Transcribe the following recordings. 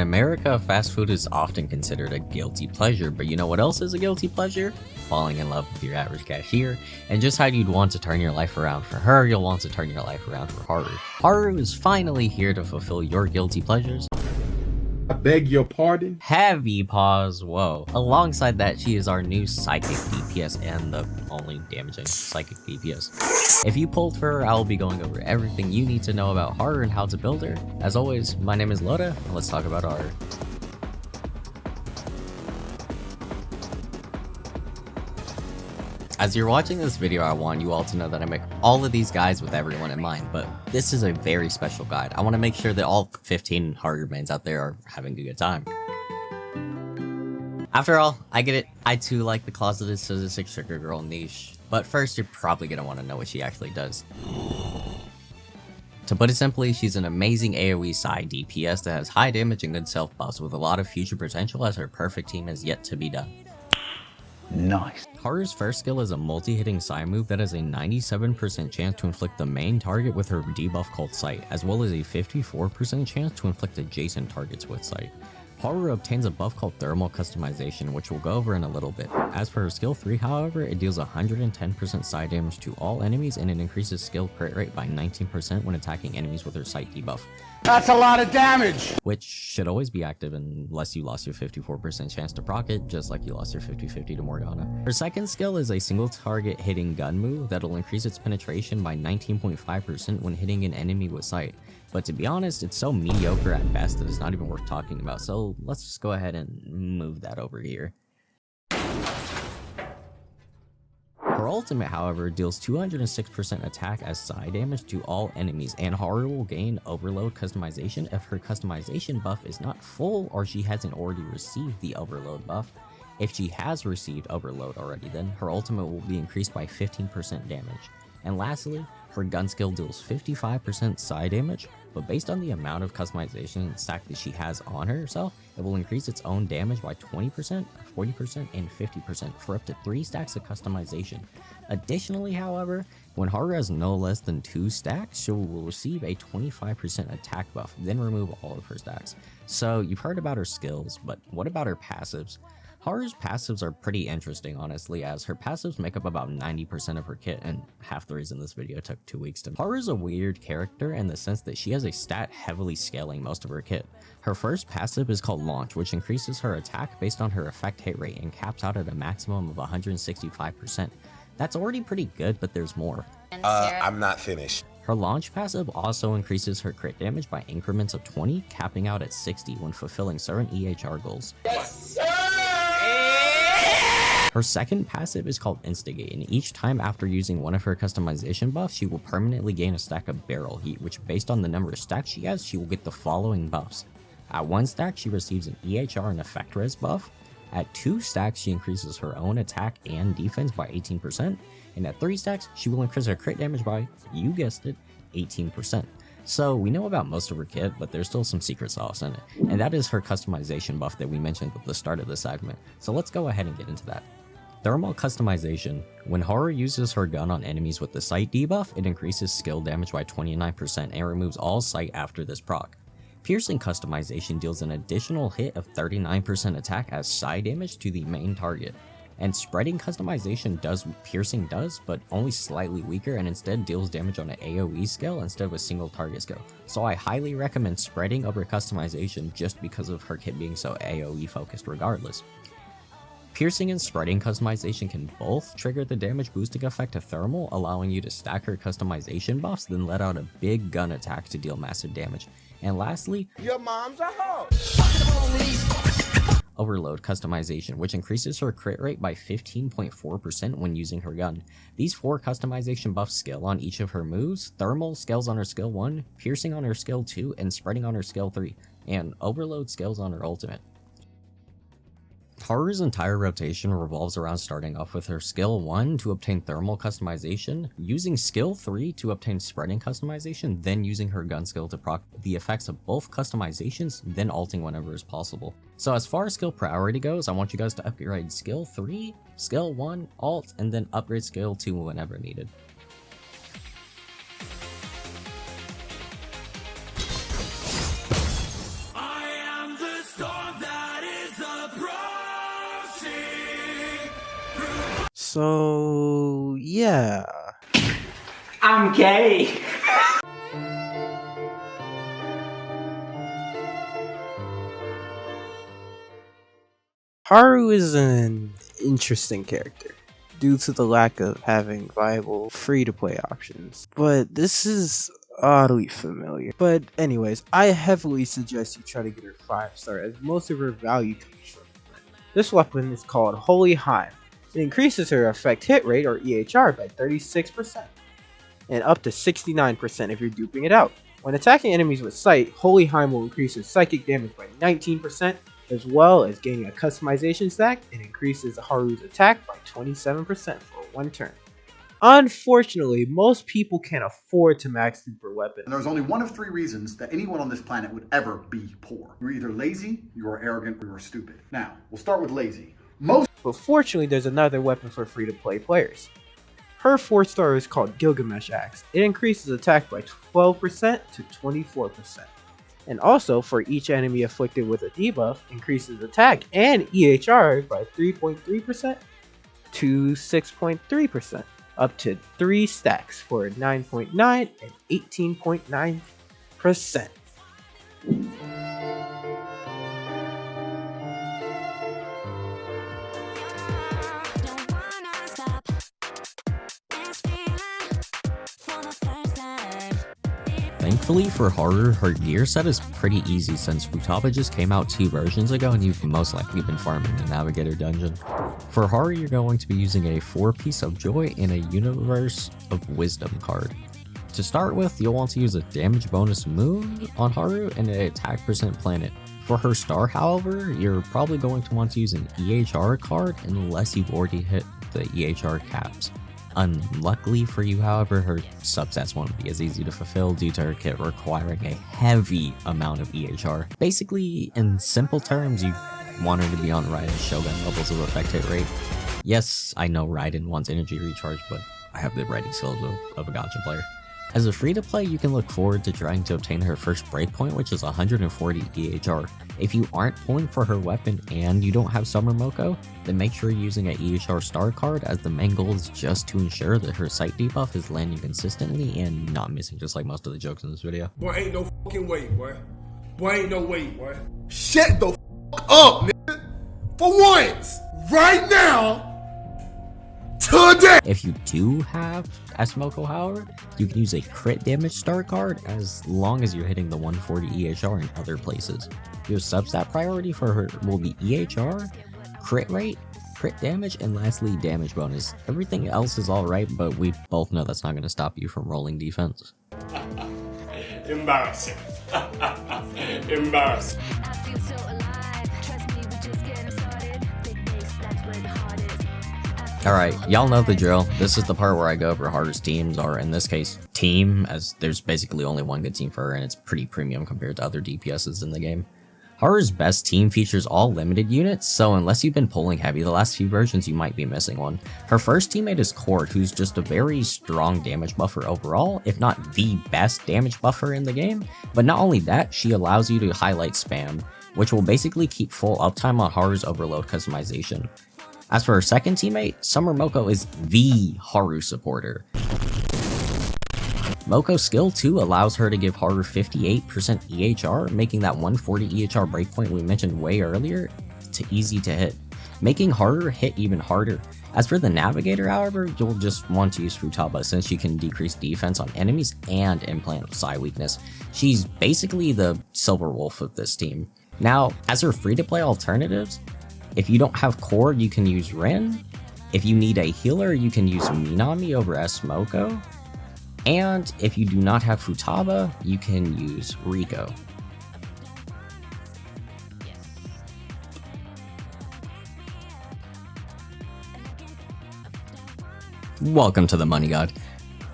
America, fast food is often considered a guilty pleasure, but you know what else is a guilty pleasure? Falling in love with your average cashier, and just how you'd want to turn your life around for her, you'll want to turn your life around for Haru. Haru is finally here to fulfill your guilty pleasures. I beg your pardon? Heavy pause, whoa. Alongside that, she is our new psychic DPS and the only damaging psychic DPS. If you pulled for her, I will be going over everything you need to know about Haru and how to build her. As always, my name is Loda, and let's talk about Haru. As you're watching this video, I want you all to know that I make all of these guides with everyone in mind, but this is a very special guide. I want to make sure that all 15 Haru mains out there are having a good time. After all, I get it. I too like the closeted sadistic sugar girl niche, but first you're probably going to want to know what she actually does. To put it simply, she's an amazing AOE side DPS that has high damage and good self buffs with a lot of future potential, as her perfect team is yet to be done. Nice. Haru's first skill is a multi-hitting side move that has a 97% chance to inflict the main target with her debuff called Sight, as well as a 54% chance to inflict adjacent targets with Sight. Haru obtains a buff called Thermal Customization, which we'll go over in a little bit. As for her skill 3, however, it deals 110% side damage to all enemies, and it increases skill crit rate by 19% when attacking enemies with her Sight debuff. That's a lot of damage! Which should always be active unless you lost your 54% chance to proc it, just like you lost your 50-50 to Morgana. Her second skill is a single target hitting gun move that'll increase its penetration by 19.5% when hitting an enemy with Sight. But to be honest, it's so mediocre at best that it's not even worth talking about, so let's just go ahead and move that over here. Her ultimate, however, deals 206% attack as side damage to all enemies, and Haru will gain Overload Customization if her customization buff is not full or she hasn't already received the Overload buff. If she has received Overload already, then her ultimate will be increased by 15% damage. And lastly, her gun skill deals 55% side damage, but based on the amount of customization stack that she has on herself, it will increase its own damage by 20%, 40%, and 50% for up to 3 stacks of customization. Additionally, however, when Haru has no less than 2 stacks, she will receive a 25% attack buff, then remove all of her stacks. So you've heard about her skills, but what about her passives? Haru's passives are pretty interesting, honestly, as her passives make up about 90% of her kit, and half the reason this video took 2 weeks to make. Haru's a weird character in the sense that she has a stat heavily scaling most of her kit. Her first passive is called Launch, which increases her attack based on her effect hit rate and caps out at a maximum of 165%. That's already pretty good, but there's more. I'm not finished. Her launch passive also increases her crit damage by increments of 20, capping out at 60 when fulfilling certain EHR goals. Yes, sir! Her second passive is called Instigate, and each time after using one of her customization buffs, she will permanently gain a stack of Barrel Heat, which based on the number of stacks she has, she will get the following buffs. At 1 stack, she receives an EHR and Effect Res buff. At 2 stacks, she increases her own attack and defense by 18%, and at 3 stacks, she will increase her crit damage by, you guessed it, 18%. So we know about most of her kit, but there's still some secret sauce in it, and that is her customization buff that we mentioned at the start of the segment. So let's go ahead and get into that. Thermal Customization. When Haru uses her gun on enemies with the Sight debuff, it increases skill damage by 29% and removes all Sight after this proc. Piercing Customization deals an additional hit of 39% attack as side damage to the main target. And Spreading Customization does what Piercing does, but only slightly weaker, and instead deals damage on an AOE scale instead of a single target scale. So I highly recommend Spreading over Customization just because of her kit being so AOE focused regardless. Piercing and Spreading Customization can both trigger the damage boosting effect to Thermal, allowing you to stack her customization buffs, then let out a big gun attack to deal massive damage. And lastly, Your mom's a hoe! Overload Customization, which increases her crit rate by 15.4% when using her gun. These 4 customization buffs scale on each of her moves. Thermal scales on her skill 1, Piercing on her skill 2, and Spreading on her skill 3, and Overload scales on her ultimate. Haru's entire rotation revolves around starting off with her skill 1 to obtain Thermal Customization, using skill 3 to obtain Spreading Customization, then using her gun skill to proc the effects of both customizations, then ulting whenever is possible. So as far as skill priority goes, I want you guys to upgrade skill 3, skill 1, alt, and then upgrade skill 2 whenever needed. I am the So yeah. I'm gay. Haru is an interesting character due to the lack of having viable free-to-play options, but this is oddly familiar. But anyways, I heavily suggest you try to get her 5-star as most of her value comes from it. This weapon is called Holy Hive. It increases her effect hit rate or EHR by 36% and up to 69% if you're duping it out. When attacking enemies with sight, Holy Hive will increase her psychic damage by 19%, as well as gaining a customization stack and increases Haru's attack by 27% for one turn. Unfortunately, most people can't afford to max super weapon. And there's only one of 3 reasons that anyone on this planet would ever be poor. You're either lazy, you are arrogant, or you are stupid. Now, we'll start with lazy. But fortunately, there's another weapon for free-to-play players. Her 4-star is called Gilgamesh Axe. It increases attack by 12% to 24%. And also, for each enemy afflicted with a debuff, increases attack and EHR by 3.3% to 6.3%, up to 3 stacks for 9.9 and 18.9%. Thankfully for Haru, her gear set is pretty easy since Futaba just came out 2 versions ago and you've most likely been farming the Navigator dungeon. For Haru, you're going to be using a 4-piece of Joy and a Universe of Wisdom card. To start with, you'll want to use a damage bonus moon on Haru and an attack percent planet. For her star, however, you're probably going to want to use an EHR card unless you've already hit the EHR caps. Unluckily for you, however, her substats won't be as easy to fulfill due to her kit requiring a heavy amount of EHR. Basically, in simple terms, you want her to be on Raiden's Shogun levels of effect hit rate. Yes, I know Raiden wants energy recharge, but I have the writing skills of a gacha player. As a free-to-play, you can look forward to trying to obtain her first breakpoint, which is 140 EHR. If you aren't pulling for her weapon and you don't have Summer Moko, then make sure you're using an EHR star card, as the main goal is just to ensure that her sight debuff is landing consistently and not missing, just like most of the jokes in this video. Boy, ain't no fucking way, boy. Boy, ain't no way, boy. Shut the fuck up, nigga. For once, right now, today. If you do have Smoko, however, you can use a crit damage star card as long as you're hitting the 140 EHR in other places. Your substat priority for her will be EHR, crit rate, crit damage, and lastly damage bonus. Everything else is alright, but we both know that's not going to stop you from rolling defense. Embarrassing. Embarrassing. Alright, y'all know the drill. This is the part where I go over Haru's teams, or in this case, team, as there's basically only one good team for her and it's pretty premium compared to other DPSs in the game. Haru's best team features all limited units, so unless you've been pulling heavy the last few versions, you might be missing one. Her first teammate is Court, who's just a very strong damage buffer overall, if not the best damage buffer in the game. But not only that, she allows you to highlight spam, which will basically keep full uptime on Haru's overload customization. As for her second teammate, Summer Moko is the Haru supporter. Moko's skill 2 allows her to give Haru 58% EHR, making that 140 EHR breakpoint we mentioned way earlier easy to hit, making Haru hit even harder. As for the Navigator, however, you'll just want to use Futaba since she can decrease defense on enemies and implant Psi weakness. She's basically the Silver Wolf of this team. Now, as her free-to-play alternatives, if you don't have core, you can use Rin. If you need a healer, you can use Minami over Smoko. And if you do not have Futaba, you can use Rico. Welcome to the Money God.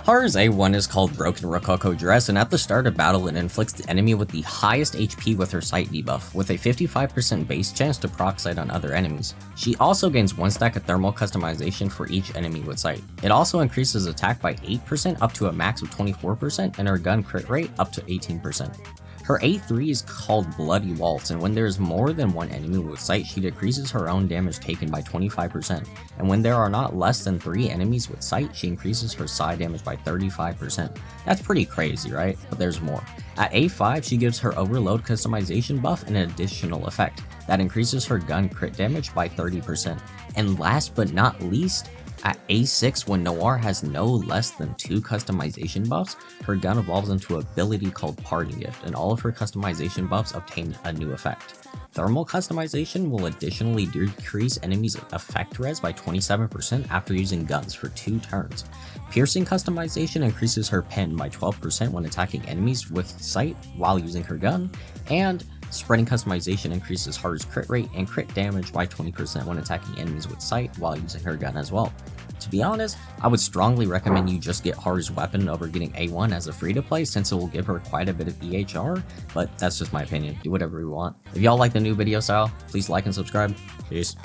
Haru's A1 is called Broken Rococo Dress, and at the start of battle it inflicts the enemy with the highest HP with her sight debuff, with a 55% base chance to proc sight on other enemies. She also gains 1 stack of thermal customization for each enemy with sight. It also increases attack by 8% up to a max of 24%, and her gun crit rate up to 18%. Her A3 is called Bloody Waltz, and when there is more than one enemy with sight, she decreases her own damage taken by 25%, and when there are not less than 3 enemies with sight, she increases her side damage by 35%. That's pretty crazy, right? But there's more. At A5, she gives her Overload customization buff an additional effect that increases her gun crit damage by 30%. And last but not least, at A6, when Noir has no less than 2 customization buffs, her gun evolves into an ability called Parting Gift, and all of her customization buffs obtain a new effect. Thermal customization will additionally decrease enemies' effect res by 27% after using guns for 2 turns. Piercing customization increases her pen by 12% when attacking enemies with sight while using her gun, and spreading customization increases Haru's crit rate and crit damage by 20% when attacking enemies with sight while using her gun as well. To be honest, I would strongly recommend you just get Haru's weapon over getting A1 as a free-to-play since it will give her quite a bit of EHR, but that's just my opinion. Do whatever you want. If y'all like the new video style, please like and subscribe. Peace.